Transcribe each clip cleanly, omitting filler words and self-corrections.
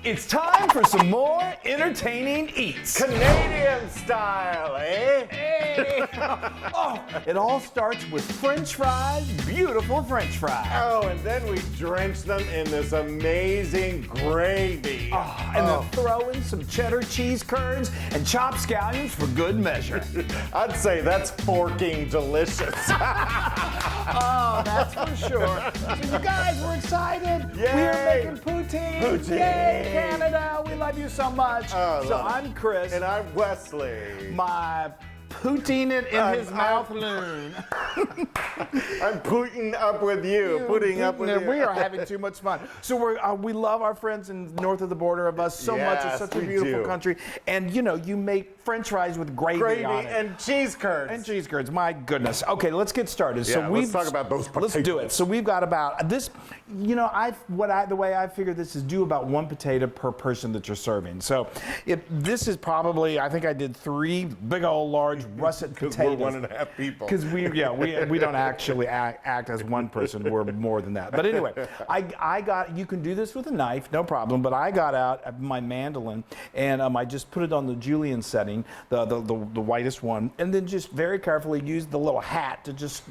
It's time for some more entertaining eats. Canadian style, eh? Hey. Oh, it all starts with French fries, beautiful French fries. Oh, and then we drench them in this amazing gravy. And then throw in some cheddar cheese curds and chopped scallions for good measure. I'd say that's forking delicious. Oh, that's for sure. So you guys, we're excited. Yay. We're making poutine. Poutine. Yay, Canada. We love you so much. Oh, So I'm Chris. And I'm Wesley. My poutine it in his mouth, Loon. I'm putting up with you. Putting up with you. We are having too much fun. So we love our friends in north of the border of us so much. It's Yes, such a we beautiful do. country. And you know, you make French fries with gravy on it. and cheese curds. And cheese curds, my goodness. Okay, let's get started. Yeah, let's talk about those Let's do it. potatoes. So we've got about this. You know, the way I figure this is do about 1 potato per person that you're serving. So if this is probably, I think I did 3 big old large russet potatoes. We're 1.5 people. Because we don't actually act as one person. We're more than that. But anyway, I got, you can do this with a knife, no problem. But I got out my mandolin and I just put it on the julienne setting, the whitest one, and then just very carefully use the little hat to just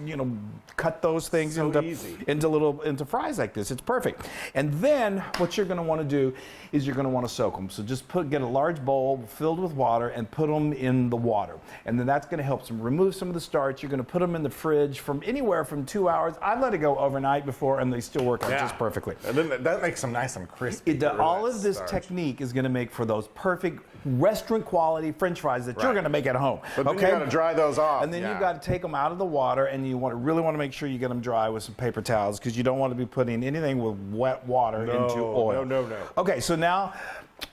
cut those things So into easy. into fries like this. It's perfect. And then what you're going to want to do is you're going to want to soak them. So just get a large bowl filled with water and put them in the water, and then that's going to help remove some of the starch. You're going to put them in the fridge from anywhere from 2 hours. I let it go overnight before, and they still work out just perfectly. And then that makes them nice and crispy. All of this technique is going to make for those perfect restaurant quality French fries that you're going to make at home. But then you got to dry those off. And then you've got to take them out of the water, and you really want to make sure you get them dry with some paper towels, because you don't want to be putting anything with wet water into oil. No. Okay, so now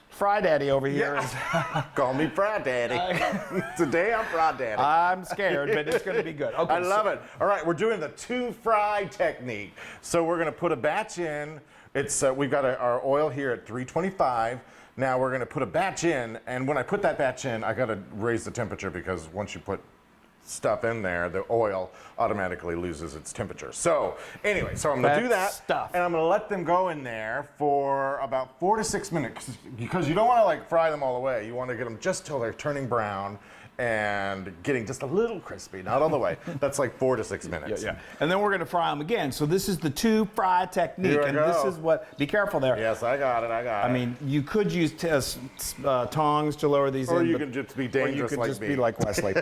Fry Daddy over here is. Call me Fry Daddy. Today I'm Fry Daddy. I'm scared, but it's going to be good. Okay, I love it. All right, we're doing the 2-fry technique. So we're going to put a batch in. It's we've got our oil here at 325. Now we're going to put a batch in, and when I put that batch in, I got to raise the temperature, because once you put stuff in there, the oil automatically loses its temperature. So anyway, so I'm going to do that, and I'm going to let them go in there for about 4 to 6 minutes, because you don't want to fry them all the way. You want to get them just till they're turning brown and getting just a little crispy, not all the way. That's like 4 to 6 minutes. Yeah. And then we're going to fry them again. So this is the 2-fry technique, Here I and go. this is what. Be careful there. Yes, I got it. I mean, you could use tongs to lower these Or in. you can just be dangerous or you could like just me. be like Wesley.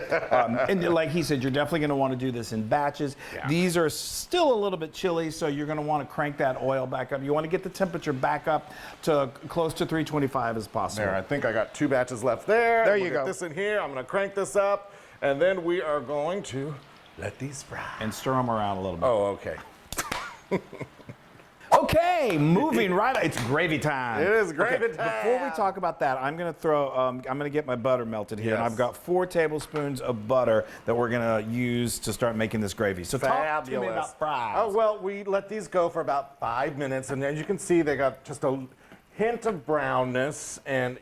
And like he said, you're definitely going to want to do this in batches. Yeah. These are still a little bit chilly, so you're going to want to crank that oil back up. You want to get the temperature back up to close to 325 as possible. There, I think I got 2 batches left there. There We'll you get go. this in here. I'm going to crank this up, and then we are going to let these fry. And stir them around a little bit. Oh, okay. Okay, moving right. It's gravy time. It is gravy time. Before we talk about that, I'm going to throw. I'm going to get my butter melted here, and Yes. I've got 4 tablespoons of butter that we're going to use to start making this gravy. So talk to me about fries. Oh, well, we let these go for about 5 minutes, and as you can see, they got just a hint of brownness, and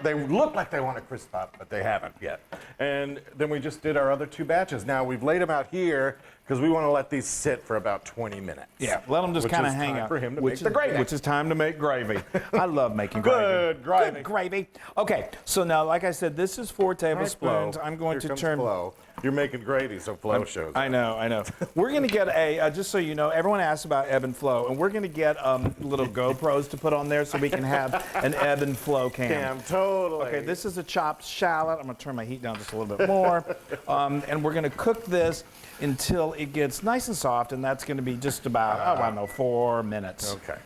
they look like they want to crisp up, but they haven't yet. And then we just did our other 2 batches. Now we've laid them out here because we want to let these sit for about 20 minutes. Yeah, let them just kind of hang time out. for him to make the gravy. Which is time to make gravy. I love making gravy. Good gravy. Good gravy. Okay, so now, like I said, this is 4 tablespoons. I'm going Here to comes turn. Flo. You're making gravy, so Flo shows. I know. We're going to get just so you know, everyone asks about ebb and flow, and we're going to get little GoPros to put on there so we can have an ebb and flow cam. Totally. Okay, this is a chopped shallot. I'm going to turn my heat down just a little bit more. And we're going to cook this until it gets nice and soft, and that's going to be just about, I don't know, 4 minutes. Okay.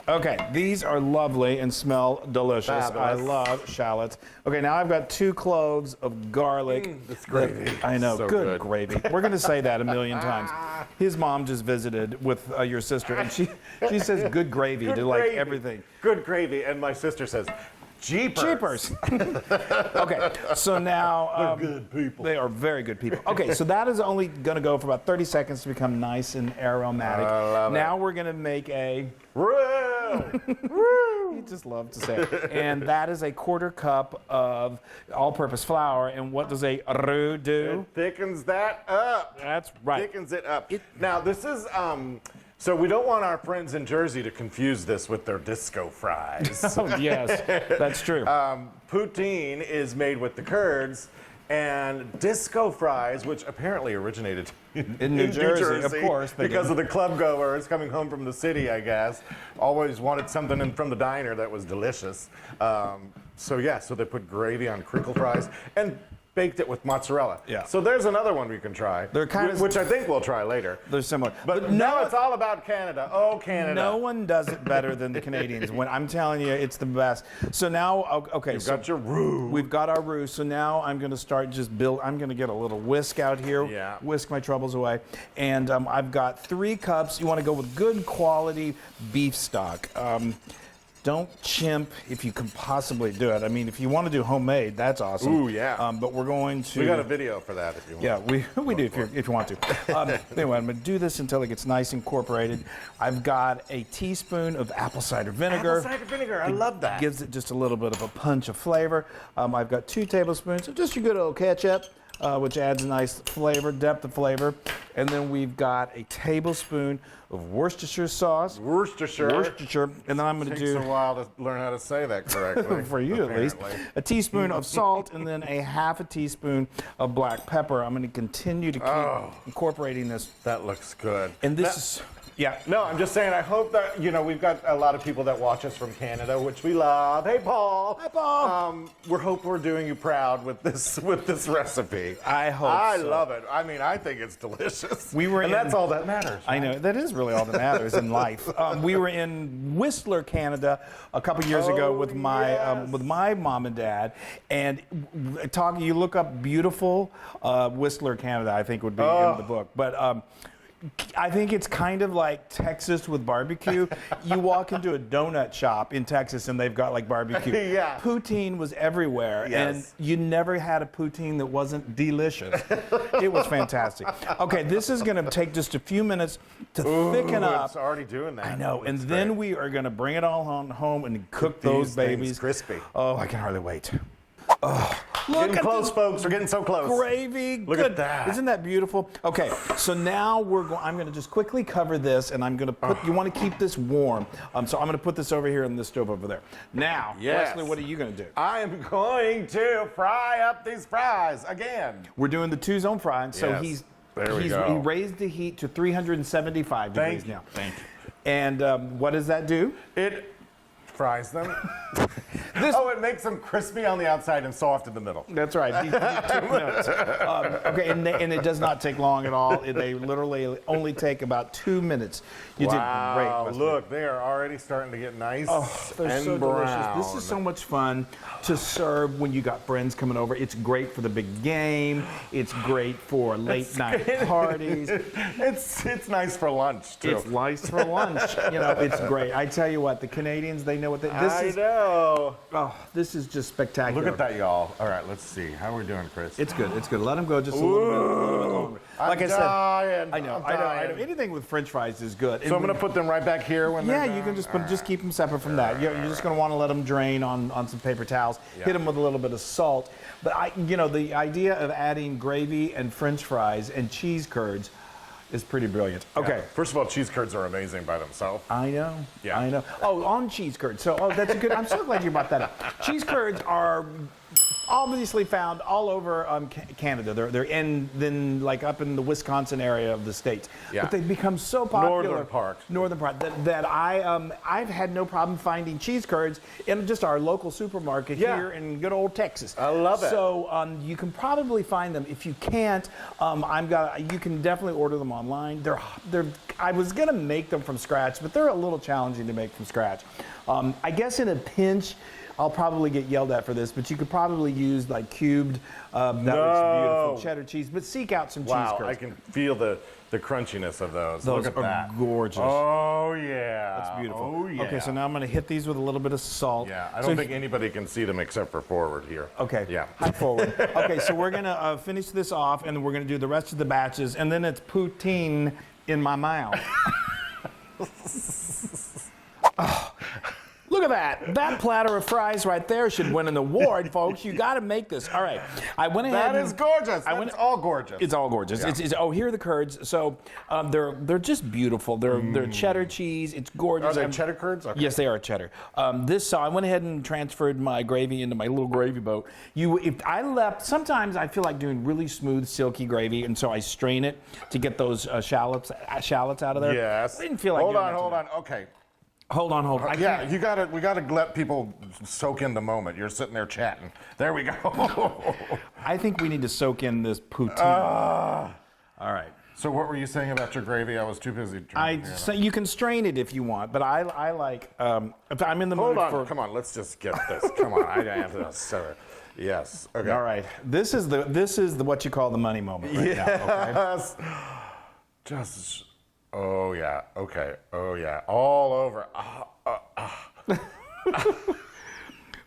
Okay, these are lovely and smell delicious. Fabulous. I love shallots. Okay, now I've got 2 cloves of garlic. It's gravy. I know, So good good. gravy. We're going to say that a million times. His mom just visited with your sister, and she says good gravy Good to like gravy. everything. Good gravy. And my sister says, Jeepers. Okay, so now They're good people. They are very good people. Okay, so that is only going to go for about 30 seconds to become nice and aromatic. I love it. Now we're going to make a. Woo! You just love to say it. And that is a 1/4 cup of all-purpose flour. And what does a roux do? It thickens that up. That's right. Thickens it up. Now this is So we don't want our friends in Jersey to confuse this with their disco fries. Oh, yes, that's true. Poutine is made with the curds, and disco fries, which apparently originated in New Jersey, of course. Because of the club goers coming home from the city, I guess, always wanted something from the diner that was delicious. So they put gravy on crinkle fries and baked it with mozzarella. Yeah. So there's another one we can try, They're kind of, which I think we'll try later. They're similar. But now it's all about Canada. Oh, Canada. No one does it better than the Canadians. When I'm telling you, it's the best. So now, okay. You've got your roux. We've got our roux. So now I'm going to start I'm going to get a little whisk out here. Yeah. Whisk my troubles away. And I've got 3 cups. You want to go with good quality beef stock. Don't chimp if you can possibly do it. I mean, if you want to do homemade, that's awesome. Ooh, yeah. But we're going to... We got a video for that if you want. Yeah, we do if you want to. Anyway, I'm going to do this until it gets nice incorporated. I've got a teaspoon of apple cider vinegar. Apple cider vinegar, I love that. Gives it just a little bit of a punch of flavor. I've got 2 tablespoons of just your good old ketchup, which adds a nice flavor, depth of flavor. And then we've got a tablespoon of Worcestershire sauce. Worcestershire. And then I'm going to do... It takes a while to learn how to say that correctly. For you, at least. A teaspoon of salt, and then a half a teaspoon of black pepper. I'm going to continue to keep incorporating this. That looks good. And this is... Yeah. No, I'm just saying, I hope that, we've got a lot of people that watch us from Canada, which we love. Hey, Paul. Hi, Paul. We hope we're doing you proud with this recipe. I hope I so. love it. I mean, I think it's delicious. That's all that matters. I know. That is really all that matters in life. We were in Whistler, Canada, a couple years ago with my mom and dad, and you look up beautiful Whistler, Canada, I think would be in the book. But I think it's kind of like Texas with barbecue. You walk into a donut shop in Texas and they've got like barbecue. Yeah. Poutine was everywhere, and you never had a poutine that wasn't delicious. It was fantastic. Okay, this is going to take just a few minutes to thicken up. It's already doing that. I know, and then we are going to bring it all home and cook those babies crispy. Oh, I can hardly wait. Oh, getting close, folks. We're getting so close. Gravy. Look at that. Isn't that beautiful? Okay, so now I'm going to just quickly cover this, and I'm going to put. You want to keep this warm, so I'm going to put this over here on this stove over there. Now, Wesley, what are you going to do? I am going to fry up these fries again. We're doing the 2-zone frying, so he raised the heat to 375 degrees now. Thank you. And what does that do? It fries them. It makes them crispy on the outside and soft in the middle. That's right. You took notes. Okay, and it does not take long at all. They literally only take about 2 minutes. You did great. Wesley. Look, they are already starting to get nice they're and so brown. delicious. This is so much fun to serve when you got friends coming over. It's great for the big game. It's great for late night parties. It's nice for lunch too. It's nice for lunch. It's great. I tell you what, the Canadians, they know what I know. Oh, this is just spectacular. Look at that, y'all. All right, let's see. How are we doing, Chris? It's good. It's good. Let them go just a little bit longer. Like I said, I know. Anything with French fries is good. So I'm going to put them right back here when they're done? You can just keep them separate from that. You're just going to want to let them drain on some paper towels. Yeah. Hit them with a little bit of salt. But the idea of adding gravy and French fries and cheese curds is pretty brilliant. Okay. Yeah. First of all, cheese curds are amazing by themselves. I know. Yeah. I know. Oh, on cheese curds. So, that's good. I'm so glad you brought that up. Cheese curds are obviously found all over Canada. They're up in the Wisconsin area of the states. Yeah. But they've become so popular. Northern part. That I've had no problem finding cheese curds in just our local supermarket here in good old Texas. I love it. So you can probably find them. If you can't, you can definitely order them online. I was gonna make them from scratch, but they're a little challenging to make from scratch. I guess in a pinch, I'll probably get yelled at for this, but you could probably use like cubed, that looks beautiful, cheddar cheese, but seek out some cheese curds. Wow, I can feel the crunchiness of those. Those Look at are that. Gorgeous. Oh, yeah. That's beautiful. Oh, yeah. Okay, so now I'm going to hit these with a little bit of salt. Yeah, I don't think anybody can see them except for forward here. Okay. Yeah. High forward. Okay, so we're going to finish this off, and then we're going to do the rest of the batches, and then it's poutine in my mouth. Oh, look Look at that. That platter of fries right there should win an award, folks. You got to make this. All right. I went ahead. That is gorgeous. That's all gorgeous. It's all gorgeous. Yeah. Oh, here are the curds. So they're just beautiful. They're cheddar cheese. It's gorgeous. Are they cheddar curds? Okay. Yes, they are cheddar. So I went ahead and transferred my gravy into my little gravy boat. Sometimes I feel like doing really smooth, silky gravy, and so I strain it to get those shallots out of there. Yes. I didn't feel like Hold on. Okay. Hold on. We gotta let people soak in the moment. You're sitting there chatting. There we go. I think we need to soak in this poutine. All right. So what were you saying about your gravy? I was too busy drinking. You can strain it if you want, but I like. If I'm in the mood for. Come on. Let's just get this. Come on. I have to stir it. Yes. Okay. All right. This is the what you call the money moment right now. Okay. Just. Oh yeah. Okay. Oh yeah. All over.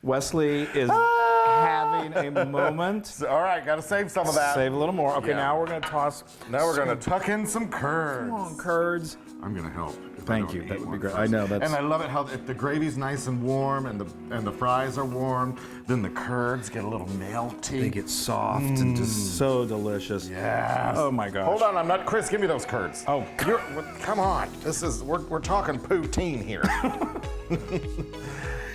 Wesley is having a moment. All right. Got to save some of that. Save a little more. Okay. Yeah. Now we're gonna toss. Now we're gonna tuck in some curds. Come on, curds. I'm gonna help. Thank you. That would be great. I know that's. And I love it how if the gravy's nice and warm and the fries are warm, then the curds get a little melty. They get soft and just so delicious. Yes. Oh my gosh. Hold on, I'm not Chris. Give me those curds. Oh, come on. We're talking poutine here.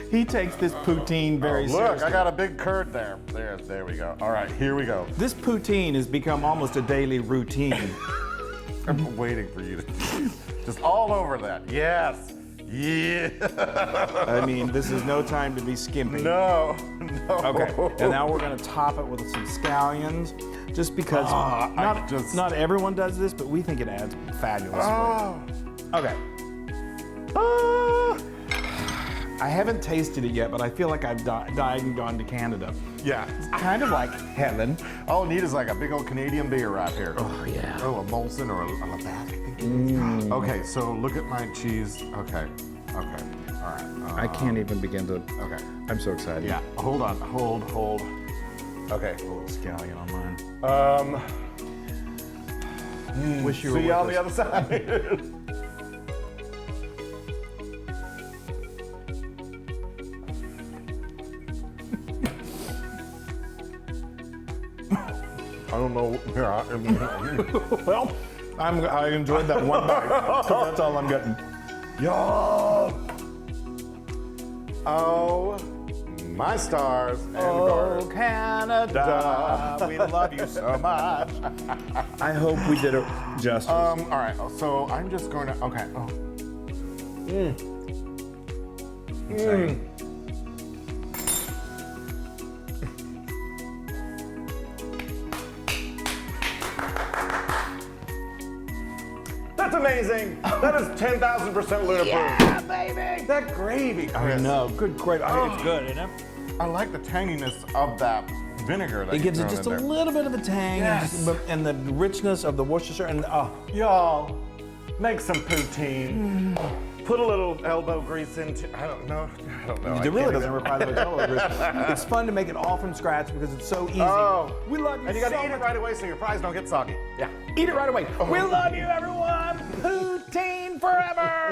He takes this poutine very seriously. Look, I got a big curd there. There we go. All right, here we go. This poutine has become almost a daily routine. I'm waiting for you to just all over that. Yes. Yeah. I mean, this is no time to be skimpy. No. Okay, and now we're going to top it with some scallions, just because not everyone does this, but we think it adds fabulous flavor. Okay. I haven't tasted it yet, but I feel like I've died and gone to Canada. Yeah. It's kind of like heaven. All you need is like a big old Canadian beer right here. Oh, yeah. Oh, a Molson or a Labatt. Okay, so look at my cheese. Okay. All right. I can't even begin to. Okay. I'm so excited. Yeah. Hold on. Hold. Okay. A little scallion on mine. Wish you were See you with on us. the other side. I don't know. Well, I enjoyed that one bite. That's all I'm getting. Yo! Oh, my stars and garters. Oh, Canada, we love you so much. I hope we did it justice. All right, so I'm just going to. Okay. Oh. That's amazing. That is 10,000% Luna Yeah, baby. That gravy. I know. Good gravy. I think it's good, isn't it? I like the tanginess of that vinegar. That It gives it you've just a thrown in there. little bit of a tang, Yes. and the richness of the Worcestershire, and Y'all, make some poutine. Put a little elbow grease into. I don't know. it really doesn't require the elbow grease. It's fun to make it all from scratch because it's so easy. Oh. We love you. And you got to so eat it much. right away so your fries don't get soggy. Yeah. Eat it right away. We love you, everyone. Poutine forever.